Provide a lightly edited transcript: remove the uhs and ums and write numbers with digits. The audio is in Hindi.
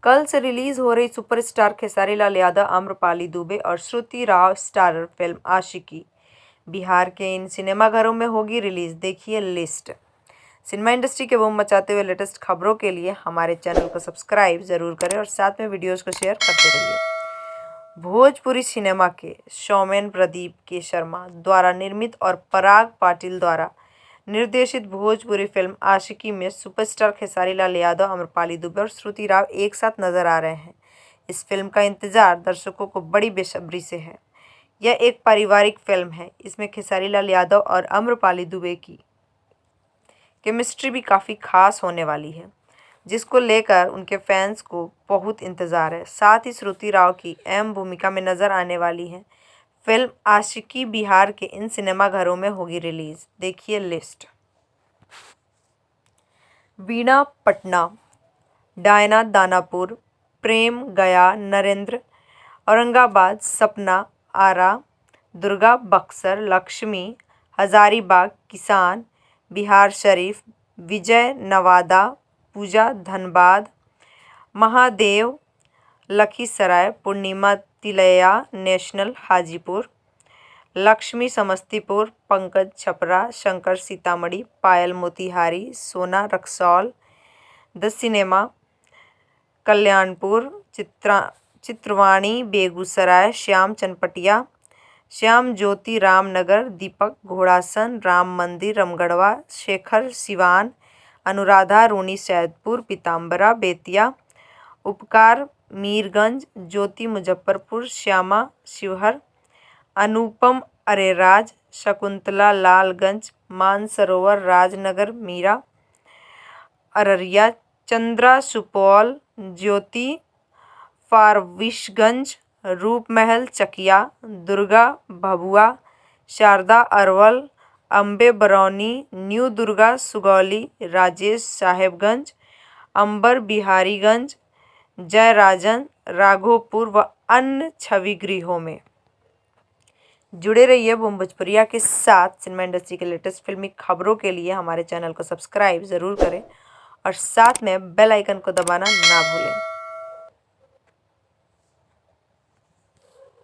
कल से रिलीज हो रही सुपरस्टार खेसारी लाल यादव, आम्रपाली दुबे और श्रुति राव स्टारर फिल्म आशिकी बिहार के इन सिनेमाघरों में होगी रिलीज। देखिए लिस्ट। सिनेमा इंडस्ट्री के बूम मचाते हुए लेटेस्ट खबरों के लिए हमारे चैनल को सब्सक्राइब जरूर करें और साथ में वीडियोस को शेयर करते रहिए। भोजपुरी सिनेमा के शोमैन प्रदीप के शर्मा द्वारा निर्मित और पराग पाटिल द्वारा निर्देशित भोजपुरी फिल्म आशिकी में सुपरस्टार खेसारी लाल यादव, आम्रपाली दुबे और श्रुति राव एक साथ नजर आ रहे हैं। इस फिल्म का इंतजार दर्शकों को बड़ी बेसब्री से है। यह एक पारिवारिक फिल्म है। इसमें खेसारी लाल यादव और आम्रपाली दुबे की केमिस्ट्री भी काफ़ी खास होने वाली है, जिसको लेकर उनके फैंस को बहुत इंतज़ार है। साथ ही श्रुति राव की अहम भूमिका में नज़र आने वाली है। फिल्म आशिकी बिहार के इन सिनेमाघरों में होगी रिलीज। देखिए लिस्ट। वीणा पटना, डायना दानापुर, प्रेम गया, नरेंद्र औरंगाबाद, सपना आरा, दुर्गा बक्सर, लक्ष्मी हजारीबाग, किसान बिहार शरीफ, विजय नवादा, पूजा धनबाद, महादेव लखीसराय, पूर्णिमा तिलैया नेशनल हाजीपुर, लक्ष्मी समस्तीपुर, पंकज छपरा, शंकर सीतामढ़ी, पायल मोतिहारी, सोना रक्सौल, द सिनेमा कल्याणपुर, चित्रवाणी बेगूसराय, श्याम चनपटिया, श्याम ज्योति रामनगर, दीपक घोड़ासन, राम मंदिर रामगढ़वा, शेखर सिवान, अनुराधा रूनी सैदपुर, पीताम्बरा बेतिया, उपकार मीरगंज, ज्योति मुजफ्फरपुर, श्यामा शिवहर, अनुपम अरेराज, शकुंतला लालगंज, मानसरोवर राजनगर, मीरा अररिया, चंद्रा सुपौल, ज्योति फारबिसगंज, रूपमहल चकिया, दुर्गा भभुआ, शारदा अरवल, अम्बे बरौनी, न्यू दुर्गा सुगौली, राजेश साहेबगंज, अंबर बिहारीगंज, जयराजन राघोपुर व अन्य छवि गृहों में। जुड़े रहिए बूम भोजपुरिया के साथ। सिनेमा इंडस्ट्री के लेटेस्ट फिल्मी खबरों के लिए हमारे चैनल को सब्सक्राइब ज़रूर करें और साथ में बेल आइकन को दबाना ना भूलें।